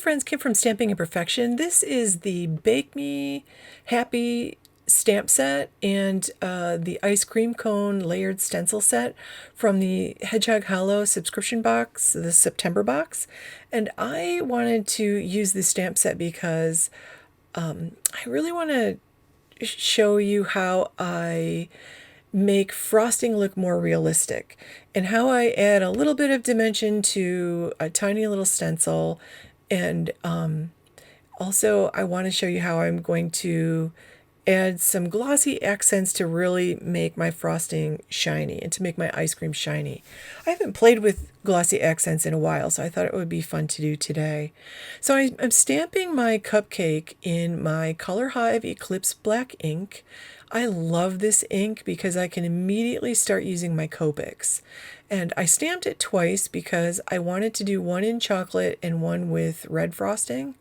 friends, Kim from Stamping Imperfection. This is the Bake Me Happy stamp set and the ice cream cone layered stencil set from the Hedgehog Hollow subscription box, the September box. And I wanted to use this stamp set because I really want to show you how I make frosting look more realistic and how I add a little bit of dimension to a tiny little stencil. And also I want to show you how I'm going to add some glossy accents to really make my frosting shiny and to make my ice cream shiny. I haven't played with glossy accents in a while, so I thought it would be fun to do today. So I'm stamping my cupcake in my Color Hive Eclipse black ink. I love this ink because I can immediately start using my Copics. And I stamped it twice because I wanted to do one in chocolate and one with red frosting.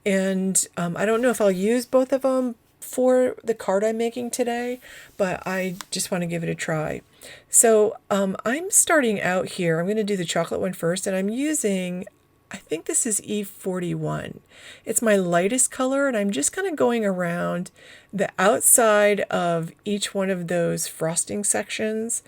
And I don't know if I'll use both of them for the card I'm making today, but I just want to give it a try. So I'm starting out here. I'm going to do the chocolate one first, and I'm using, I think this is E41. It's my lightest color, and I'm just kind of going around the outside of each one of those frosting sections.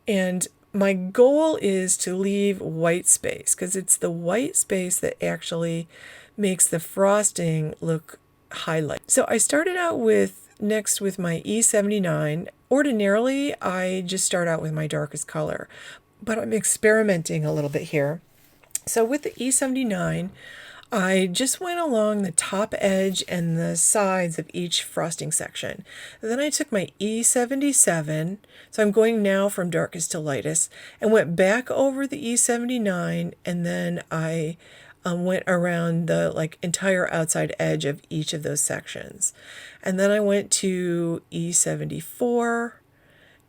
And my goal is to leave white space, because it's the white space that actually makes the frosting look highlight. So I started out next with my E79. Ordinarily, I just start out with my darkest color, but I'm experimenting a little bit here. So with the E79, I just went along the top edge and the sides of each frosting section. And then I took my E77, so I'm going now from darkest to lightest, and went back over the E79, and then I went around the entire outside edge of each of those sections. And then I went to E74,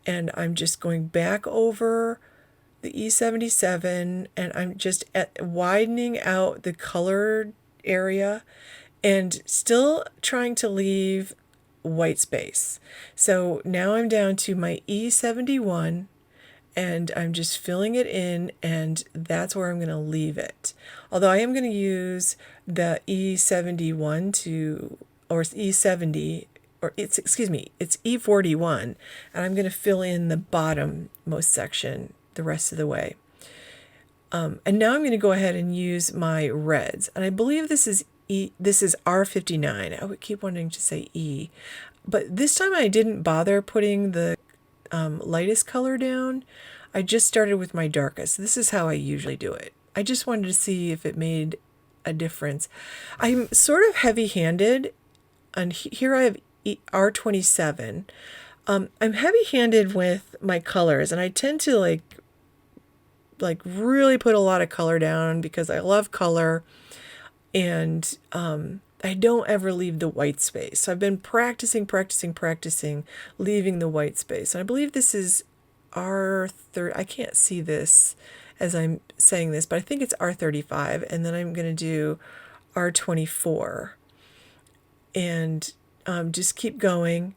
and I'm just going back over the E77, and I'm just widening out the colored area and still trying to leave white space. So now I'm down to my E71, and I'm just filling it in, and that's where I'm going to leave it. Although I am going to use the E71 or E70, or it's E41, and I'm going to fill in the bottom-most section the rest of the way. And now I'm going to go ahead and use my reds, and I believe this is R59. I would keep wanting to say E, but this time I didn't bother putting the lightest color down. I just started with my darkest. This is how I usually do it. I just wanted to see if it made a difference. I'm sort of heavy-handed, and here I have R27. I'm heavy-handed with my colors, and I tend to like really put a lot of color down because I love color, and I don't ever leave the white space. So I've been practicing leaving the white space. And I believe this is R30. I can't see this as I'm saying this, but I think it's R35. And then I'm going to do R24 and just keep going.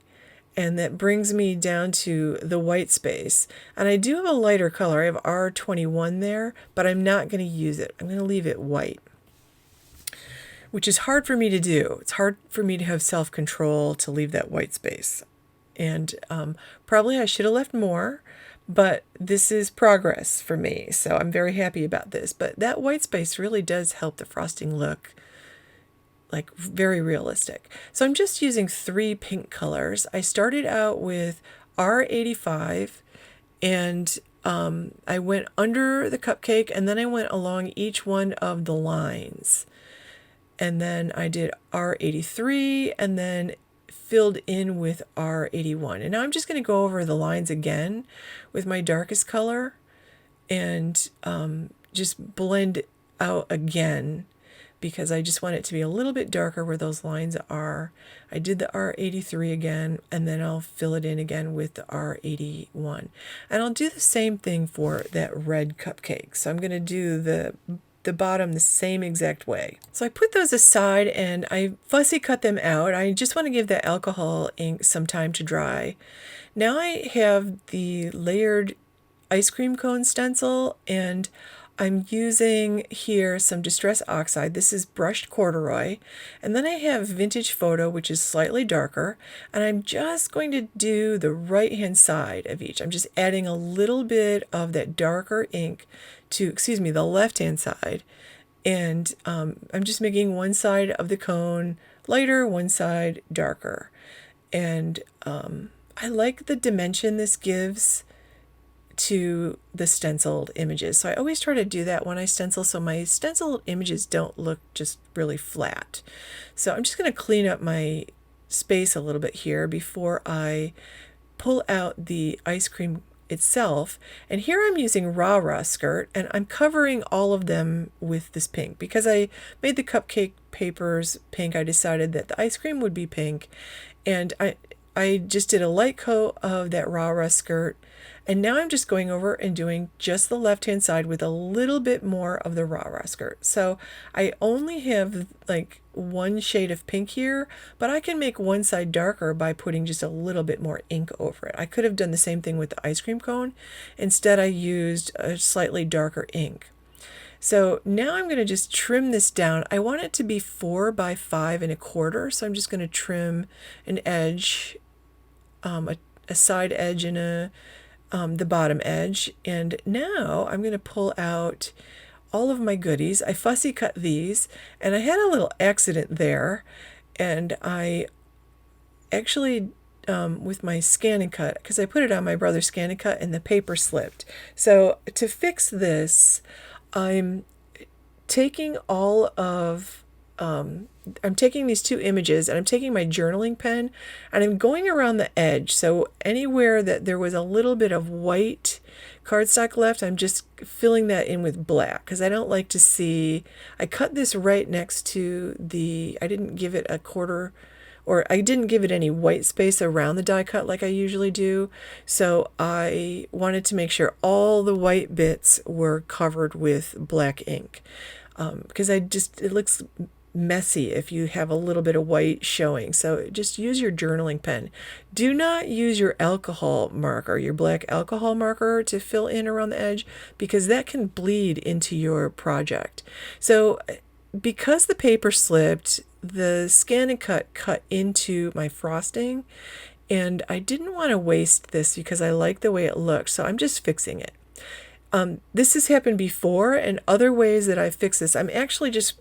And that brings me down to the white space. And I do have a lighter color. I have R21 there, but I'm not going to use it. I'm going to leave it white, which is hard for me to do. It's hard for me to have self-control to leave that white space. And probably I should have left more, but this is progress for me, so I'm very happy about this. But that white space really does help the frosting look like very realistic. So I'm just using 3 pink colors. I started out with R85, and I went under the cupcake, and then I went along each one of the lines. And then I did R83, and then filled in with R81. And now I'm just going to go over the lines again with my darkest color and just blend out again, because I just want it to be a little bit darker where those lines are. I did the R83 again, and then I'll fill it in again with the R81. And I'll do the same thing for that red cupcake. So I'm going to do the bottom the same exact way. So I put those aside and I fussy cut them out. I just want to give the alcohol ink some time to dry. Now I have the layered ice cream cone stencil, and I'm using here some Distress Oxide. This is brushed corduroy. And then I have Vintage Photo, which is slightly darker. And I'm just going to do the right-hand side of each. I'm just adding a little bit of that darker ink to, the left-hand side. And I'm just making one side of the cone lighter, one side darker. And I like the dimension this gives to the stenciled images. So I always try to do that when I stencil so my stenciled images don't look just really flat. So I'm just going to clean up my space a little bit here before I pull out the ice cream itself. And here I'm using Raw skirt, and I'm covering all of them with this pink. Because I made the cupcake papers pink, I decided that the ice cream would be pink. And I just did a light coat of that Raw skirt. And now I'm just going over and doing just the left-hand side with a little bit more of the Raw skirt. So I only have like one shade of pink here, but I can make one side darker by putting just a little bit more ink over it. I could have done the same thing with the ice cream cone. Instead, I used a slightly darker ink. So now I'm going to just trim this down. I want it to be 4 by 5 1/4. So I'm just going to trim an edge, a side edge and the bottom edge. And now I'm going to pull out all of my goodies. I fussy cut these, and I had a little accident there, and I actually with my scan and cut, because I put it on my brother's scan and cut and the paper slipped. So to fix this, I'm taking I'm taking these two images, and I'm taking my journaling pen, and I'm going around the edge. So anywhere that there was a little bit of white cardstock left, I'm just filling that in with black, because I don't like to see. I cut this right next to I didn't give it I didn't give it any white space around the die cut like I usually do. So I wanted to make sure all the white bits were covered with black ink, because it looks messy if you have a little bit of white showing. So just use your journaling pen. Do not use your alcohol marker, your black alcohol marker, to fill in around the edge, because that can bleed into your project. So because the paper slipped, the scan and cut into my frosting, and I didn't want to waste this because I like the way it looks, so I'm just fixing it. This has happened before, and other ways that I fix this, I'm actually just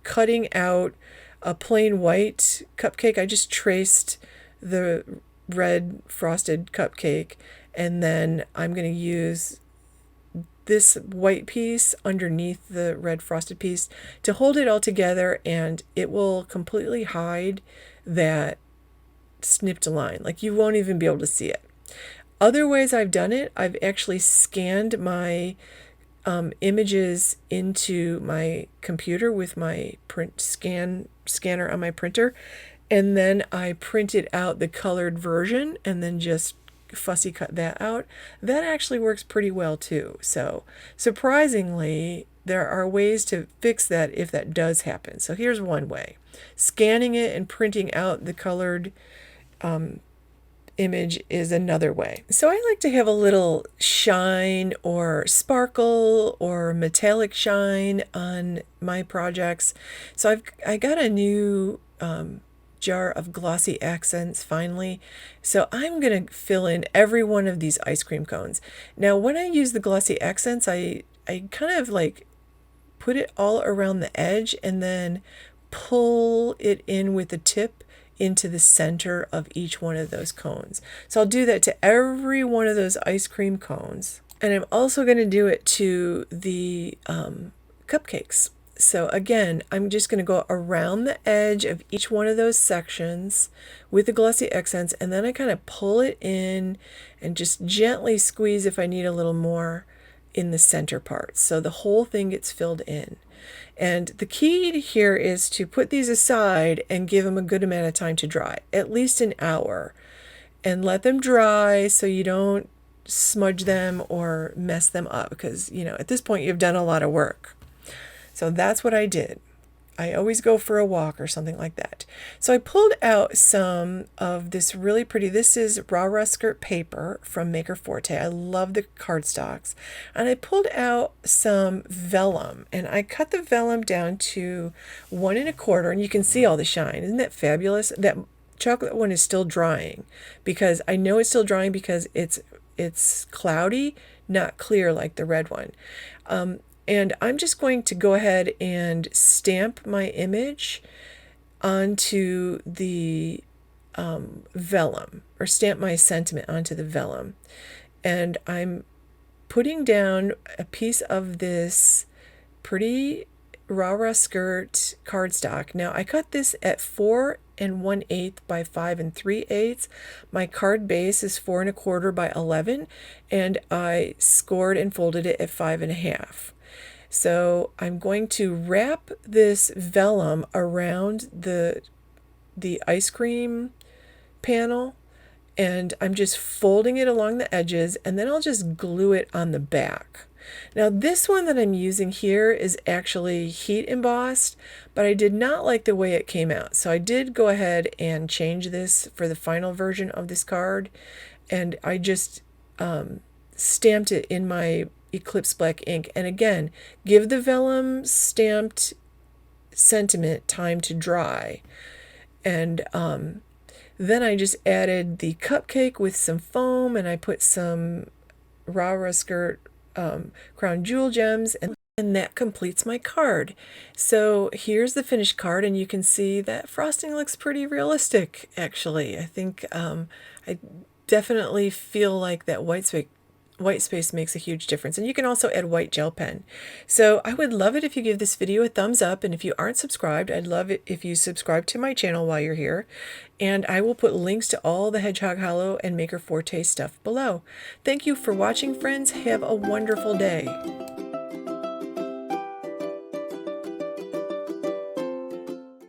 cutting out a plain white cupcake. I just traced the red frosted cupcake, and then I'm going to use this white piece underneath the red frosted piece to hold it all together, and it will completely hide that snipped line. Like, you won't even be able to see it. Other ways I've done it, I've actually scanned my images into my computer with my scanner on my printer, and then I printed out the colored version and then just fussy cut that out. That actually works pretty well too. So surprisingly, there are ways to fix that if that does happen. So here's one way: scanning it and printing out the colored image is another way. So I like to have a little shine or sparkle or metallic shine on my projects. So I got a new jar of Glossy Accents finally. So I'm going to fill in every one of these ice cream cones. Now when I use the Glossy Accents, I kind of like put it all around the edge and then pull it in with the tip into the center of each one of those cones. So I'll do that to every one of those ice cream cones. And I'm also going to do it to the cupcakes. So again, I'm just going to go around the edge of each one of those sections with the Glossy Accents, and then I kind of pull it in and just gently squeeze if I need a little more in the center part. So the whole thing gets filled in. And the key here is to put these aside and give them a good amount of time to dry, at least an hour, and let them dry so you don't smudge them or mess them up, because, you know, at this point you've done a lot of work. So that's what I did. I always go for a walk or something like that. So I pulled out some of this really pretty, this is Rollerskates paper from Maker Forte. I love the cardstocks. And I pulled out some vellum, and I cut the vellum down to 1 1/4, and you can see all the shine. Isn't that fabulous? That chocolate one is still drying, because I know it's still drying because it's cloudy, not clear like the red one. And I'm just going to go ahead and stamp my image onto the vellum, or stamp my sentiment onto the vellum. And I'm putting down a piece of this pretty Rollerskates cardstock. Now I cut this at 4 1/8 by 5 3/8. My card base is 4 1/4 by 11, and I scored and folded it at 5 1/2. So I'm going to wrap this vellum around the ice cream panel, and I'm just folding it along the edges, and then I'll just glue it on the back. Now this one that I'm using here is actually heat embossed, but I did not like the way it came out. So I did go ahead and change this for the final version of this card, and I just stamped it in my Eclipse black ink. And again, give the vellum stamped sentiment time to dry. And then I just added the cupcake with some foam, and I put some Rollerskates crown jewel gems, and that completes my card. So here's the finished card, and you can see that frosting looks pretty realistic, actually. I think I definitely feel like that white space makes a huge difference. And you can also add white gel pen. So I would love it if you give this video a thumbs up, and if you aren't subscribed, I'd love it if you subscribe to my channel while you're here. And I will put links to all the Hedgehog Hollow and Maker Forte stuff below. Thank you for watching, friends. Have a wonderful day.